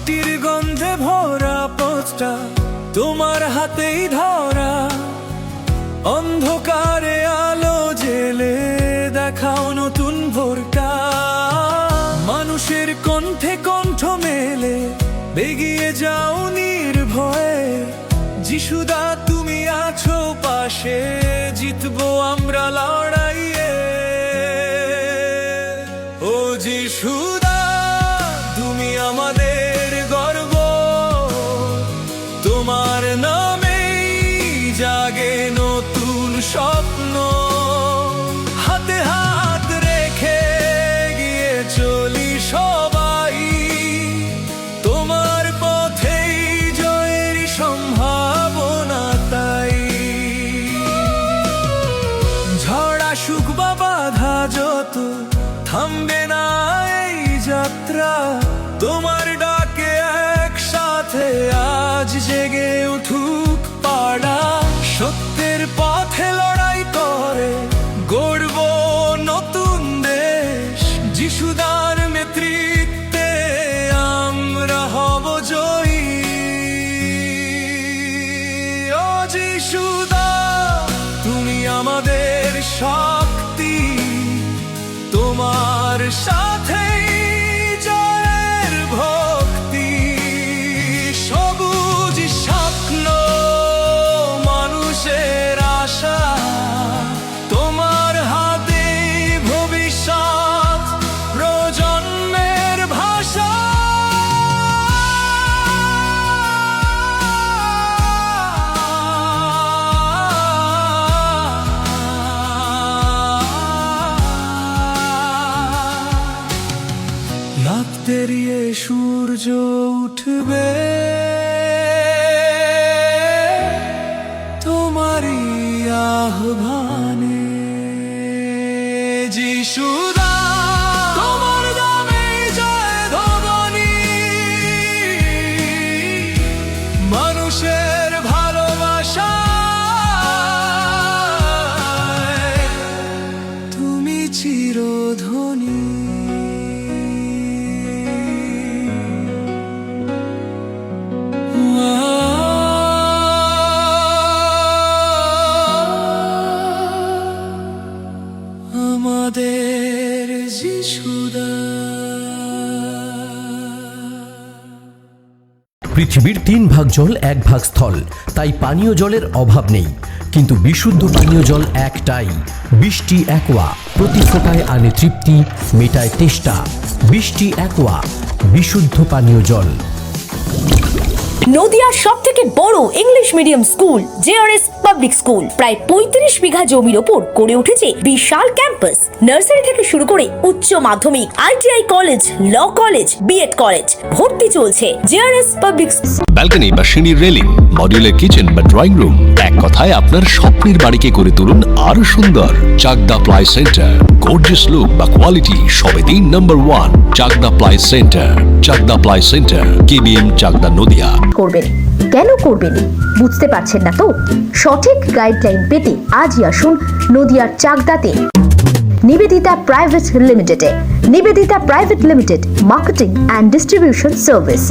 মাটির গন্ধে ভরা পথটা তোমার হাতেই ধরা, অন্ধকারে আলো জেলে দেখাও নতুন ভোরটা। মানুষের কণ্ঠে কণ্ঠ মেলে এগিয়ে যাও নির্ভয়ে, যিশুদা তুমি আছো পাশে, জিতবো আমরা লড়াইয়ে। ও যিশুদা তুমি আমাদের গর্ব, তোমার নামেই জাগে নতুন স্বপ্ন। হাতে হাত রেখে গিয়ে চলি সবাই, তোমার পথেই জয়ের সম্ভাবনা তাই। ঝড় আসুক বা বাধা যত, থামবে না এই যাত্রা। তোমার ডাকে একসাথে আজ জেগে উঠুক পাড়া। সত্যের পথে লড়াই করে গড়ব নতুন দেশ, যিশুদার নেতৃত্বে আমরা হব জয়ী। ও যিশুদা তুমি আমাদের শক্তি, তোমার সাথেই জয়ের ভক্তি। সবুজ স্বপ্ন মানুষের আশা, তোমার হাতে ভবিষ্যৎ প্রজন্মের ভাষা। রাত পেরিয়ে সূর্য উঠবে, তোমারই আহ্বানে। যিশুদা তোমার নামে জয় ধ্বনি, মানুষের ভালোবাসা তুমি চিরধনী। আমাদের যিশুদা। পৃথিবীর 3 ভাগ জল 1 ভাগ স্থল, তাই পানীয় জলের অভাব নেই। কিন্তু বিশুদ্ধ পানীয় জল একটাই, বৃষ্টি অ্যাকোয়া। প্রতি ফোঁটায় আনে তৃপ্তি, মেটায় তেষ্টা। বৃষ্টি অ্যাকোয়া, বিশুদ্ধ পানীয় জল। নদিয়ার সবথেকে বড় English medium school JRS public school, প্রায় 35 বিঘা জমির ওপর গড়ে উঠেছে বিশাল ক্যাম্পাস। নার্সারি থেকে শুরু করে উচ্চ মাধ্যমিক, ITI college, law college, BEd college, ভর্তি চলছে জেআরএস পাবলিক। ব্যালকনি বা সিঁড়ির রেলিং, মডিউলার কিচেন বা ড্রয়িং রুম, এক কথায় আপনার স্বপ্নের বাড়িকে করে তুলুন আরো সুন্দর। Chakdah ply centre, gorgeous look বা কোয়ালিটি সবে 3 number 1 Chakdah ply centre. Chakdah ply centre, KBM, Chakdah, Nadia. করবেন কেন করবেন বুঝতে পারছেন না তো? সঠিক গাইডলাইন পেতে আজই আসুন নদিয়ার চাকদাতে নিবেদিতা প্রাইভেট লিমিটেডে। Nivedita private limited, marketing and distribution service.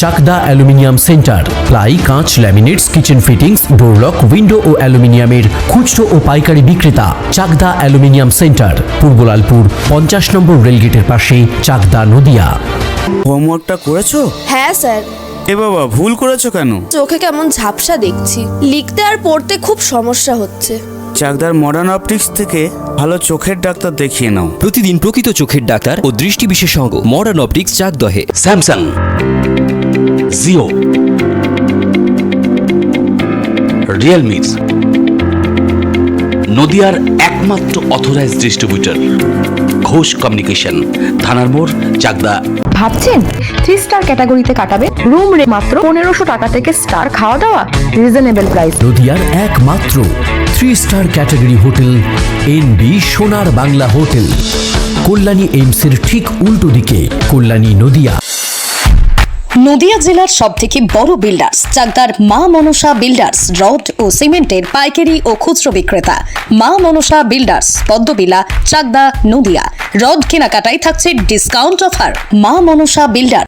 Chakdah aluminium centre, ply, কাঁচ, laminates, kitchen fittings, door lock, window ও অ্যালুমিনিয়ামের খুচরো ও পাইকারি বিক্রেতা। Chakdah aluminium centre, Purbalalpur 50 number রেলগেটের পাশে, চাকদা, নদিয়া। হোমওয়ার্কটা করেছো? হ্যাঁ স্যার। এ বাবা, ভুল করেছো কেন? চোখে কেমন ঝাপসা দেখছি, লিখতে আর পড়তে খুব সমস্যা হচ্ছে। চাকদার মডার্ন অপটিক্স থেকে ভালো চোখের ডাক্তার দেখিয়ে নাও। প্রতিদিন প্রকৃত চোখের ডাক্তার ও দৃষ্টি বিশেষজ্ঞ মডার্ন অপটিক্স, চাকদহে। স্যামসাং, জিও, রিয়েলমি, নদিয়ার একমাত্র অথরাইজড ডিস্ট্রিবিউটর ঘোষ কমিউনিকেশন, থানার মোড়, চাকদা। ভাবছেন 3 স্টার ক্যাটাগরিতে কাটাবে? রুম রে মাত্র 1500 টাকা থেকে স্টার, খাওয়া দাওয়া রিজনেবল প্রাইস। নদিয়ার একমাত্র 3 স্টার ক্যাটাগরি হোটেল এনবি সোনার বাংলা হোটেল, কল্যাণী এইমসের ঠিক উল্টো দিকে, কল্যাণী, নদিয়া। নদিয়া জেলার সবথেকে বড় বিল্ডার্স চাকদার মা মনসা বিল্ডার্স, রড ও সিমেন্টের পাইকারি ও খুচরো বিক্রেতা। মা মনসা বিল্ডার্স, পদ্মবিলা, চাকদা, নদিয়া। রড কেনাকাটায় থাকছে ডিসকাউন্ট অফার। মা মনসা বিল্ডার।